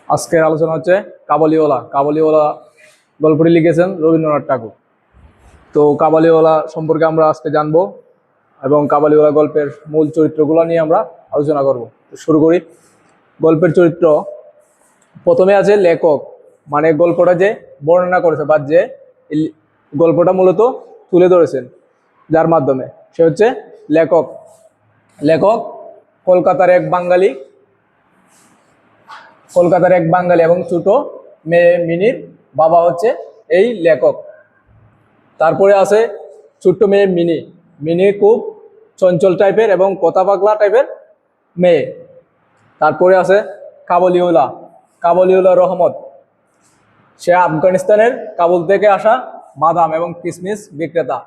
আজকের আলোচনা হচ্ছে কাবুলিওয়ালা। কাবুলিওয়ালা গল্পটি লিখেছেন রবীন্দ্রনাথ ঠাকুর। তো কাবুলিওয়ালা সম্পর্কে আমরা আজকে জানবো এবং কাবুলিওয়ালা গল্পের মূল চরিত্রগুলো নিয়ে আমরা আলোচনা করব। তো শুরু করি। গল্পের চরিত্র প্রথমে আছে লেখক, মানে গল্পটা যে বর্ণনা করেছে বা যে এই গল্পটা মূলত তুলে ধরেছেন, যার মাধ্যমে সে হচ্ছে লেখক। লেখক কলকাতার এক বাঙালি এবং ছোট মেয়ে মিনির বাবা হচ্ছে এই লেখক। তারপরে আছে ছোট্ট মেয়ে মিনি। মিনি খুব চঞ্চল টাইপের এবং কথা পাগলা টাইপের মেয়ে। তারপরে আছে কাবুলিওয়ালা রহমত। সে আফগানিস্তানের কাবুল থেকে আসা বাদাম এবং কিশমিশ বিক্রেতা।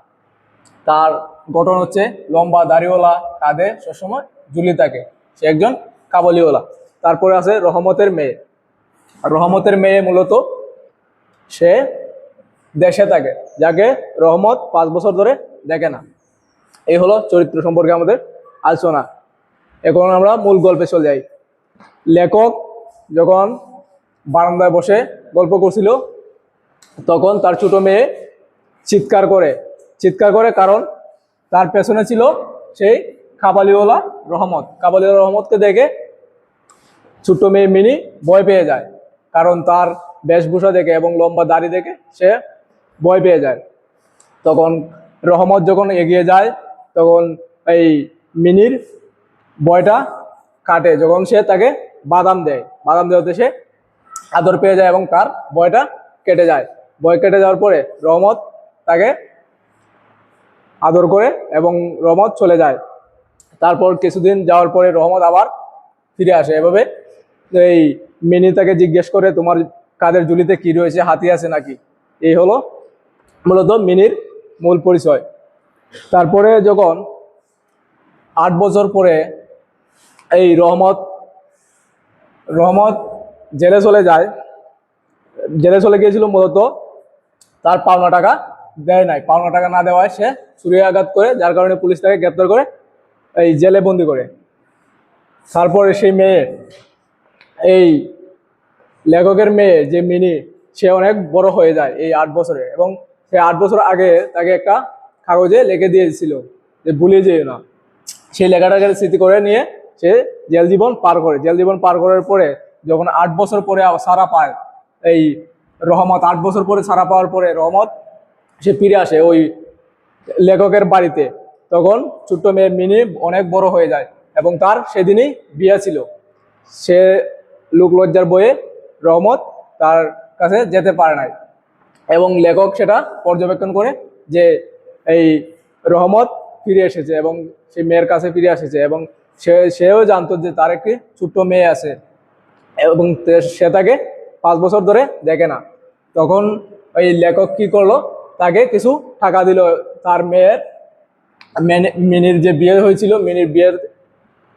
তার গঠন হচ্ছে লম্বা দাড়িওয়ালা, কাঁধে সবসময় ঝুলি থাকে। সে একজন কাবুলিওয়ালা। তারপরে আছে রহমতের মেয়ে মূলত সে দেশে থাকে, যাকে রহমত 5 বছর ধরে দেখে না। এই হলো চরিত্র সম্পর্কে আমাদের আলোচনা। এখন আমরা মূল গল্পে চলে যাই। লেখক যখন বারান্দায় বসে গল্প করছিল, তখন তার ছোট মেয়ে চিৎকার করে, কারণ তার পেছনে ছিল সেই কাবুলিওয়ালা রহমতকে দেখে ছোট্ট মেয়ে মিনি ভয় পেয়ে যায়, কারণ তার বেশভূষা দেখে এবং লম্বা দাড়ি দেখে সে ভয় পেয়ে যায়। তখন রহমত যখন এগিয়ে যায়, তখন এই মিনির ভয়টা কাটে যখন সে তাকে বাদাম দেওয়াতে সে আদর পেয়ে যায় এবং তার ভয়টা কেটে যায়। ভয় কেটে যাওয়ার পরে রহমত তাকে আদর করে এবং রহমত চলে যায়। তারপর কিছুদিন যাওয়ার পরে রহমত আবার ফিরে আসে। এভাবে এই মিনি তাকে জিজ্ঞেস করে, তোমার কাদের ঝুলিতে কি রয়েছে, হাতি আছে নাকি? এই হলো মূলত মিনির মূল পরিচয়। তারপরে যখন 8 বছর পরে এই রহমত জেলে চলে গিয়েছিল, মূলত তার পাওনা টাকা দেয় নাই। পাওনা টাকা না দেওয়ায় সে ছুরিকাঘাত করে, যার কারণে পুলিশ তাকে গ্রেপ্তার করে এই জেলে বন্দি করে। তারপরে সেই মেয়ে, এই লেখকের মেয়ে যে মিনি, সে অনেক বড় হয়ে যায় এই 8 বছরে। এবং সে 8 বছর আগে তাকে একটা কাগজে লিখে দিয়েছিল যে ভুলে যেও না। সেই লেখাটাকে স্মৃতি করে নিয়ে সে জেল জীবন পার করার পরে যখন 8 বছর পরে ছাড়া পায় এই রহমত, 8 বছর পরে ছাড়া পাওয়ার পরে রহমত সে ফিরে আসে ওই লেখকের বাড়িতে। তখন ছোট্ট মেয়ে মিনি অনেক বড় হয়ে যায় এবং তার সেদিনই বিয়ে ছিল। সে লোকলজ্জার বয়ে রহমত তার কাছে যেতে পারে নাই এবং লেখক সেটা পর্যবেক্ষণ করে যে এই রহমত ফিরে এসেছে এবং সেই মেয়ের কাছে ফিরে এসেছে এবং সেও জানতো যে তার একটি ছোট্ট মেয়ে আছে এবং সে তাকে 5 বছর ধরে দেখে না। তখন ওই লেখক কি করলো, তাকে কিছু টাকা দিল। তার মেয়ের মিনির যে বিয়ে হয়েছিল, মিনির বিয়ের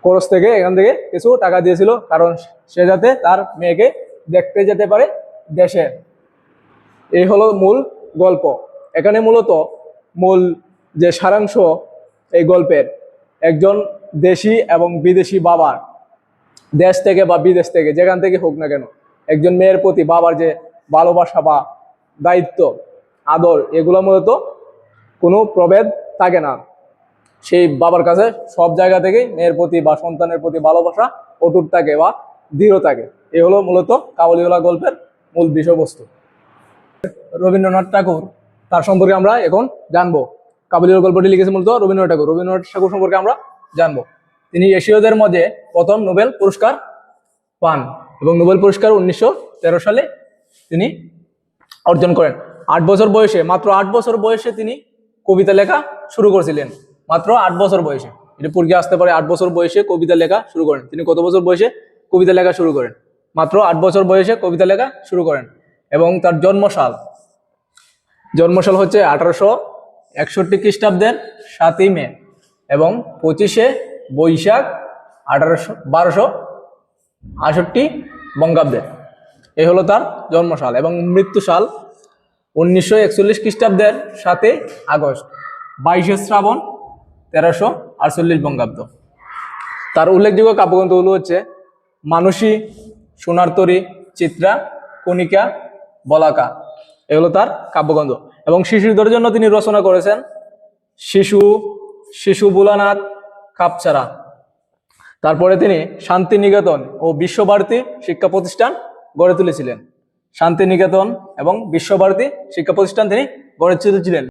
খরচ থেকে এখান থেকে কিছু টাকা দিয়েছিল, কারণ সে যাতে তার মেয়েকে দেখতে যেতে পারে দেশে। এই হলো মূল গল্প। এখানে মূলত মূল যে সারাংশ এই গল্পের, একজন দেশি এবং বিদেশি বাবার, দেশ থেকে বা বিদেশ থেকে যেখান থেকে হোক না কেন, একজন মেয়ের প্রতি বাবার যে ভালোবাসা বা দায়িত্ব, আদর, এগুলো মূলত কোনো প্রভেদ থাকে না। সেই বাবার কাছে সব জায়গা থেকেই মেয়ের প্রতি বা সন্তানের প্রতি ভালোবাসা অটুট থাকে বা দৃঢ় থাকে। এই হলো মূলত কাবুলিওয়ালা গল্পের মূল বিষয়বস্তু। রবীন্দ্রনাথ ঠাকুর, তার সম্পর্কে আমরা এখন জানবো। কাবুলিওয়ালা গল্পটি লিখেছে মূলত রবীন্দ্রনাথ ঠাকুর সম্পর্কে আমরা জানবো। তিনি এশীয়দের মধ্যে প্রথম নোবেল পুরস্কার পান এবং নোবেল পুরস্কার 1913 সালে তিনি অর্জন করেন। মাত্র 8 বছর বয়সে তিনি কবিতা লেখা শুরু করেছিলেন। মাত্র 8 বছর বয়সে, এটা পরীক্ষা আসতে পারে। 8 বছর বয়সে কবিতা লেখা শুরু করেন। তিনি কত বছর বয়সে কবিতা লেখা শুরু করেন? মাত্র 8 বছর বয়সে কবিতা লেখা শুরু করেন। এবং তার জন্মসাল হচ্ছে 1861 খ্রিস্টাব্দের 7ই মে এবং 25শে বৈশাখ 1268 বঙ্গাব্দে। এই হলো তার জন্মসাল। এবং মৃত্যুসাল 1941 খ্রিস্টাব্দের 7ই আগস্ট, 22শে শ্রাবণ 1348 বঙ্গাব্দ। তার উল্লেখযোগ্য কাব্যগ্রন্থগুলো হচ্ছে মানুষী, সোনার তরী, চিত্রা, কণিকা, বলাকা, এগুলো তার কাব্যগ্রন্থ। এবং শিশুদের জন্য তিনি রচনা করেছেন শিশু বুলানাথ, কাপচারা। তারপরে তিনি শান্তিনিকেতন ও বিশ্বভারতী শিক্ষা প্রতিষ্ঠান গড়ে তুলেছিলেন। শান্তিনিকেতন এবং বিশ্বভারতী শিক্ষা প্রতিষ্ঠান তিনি গড়ে তুলেছিলেন।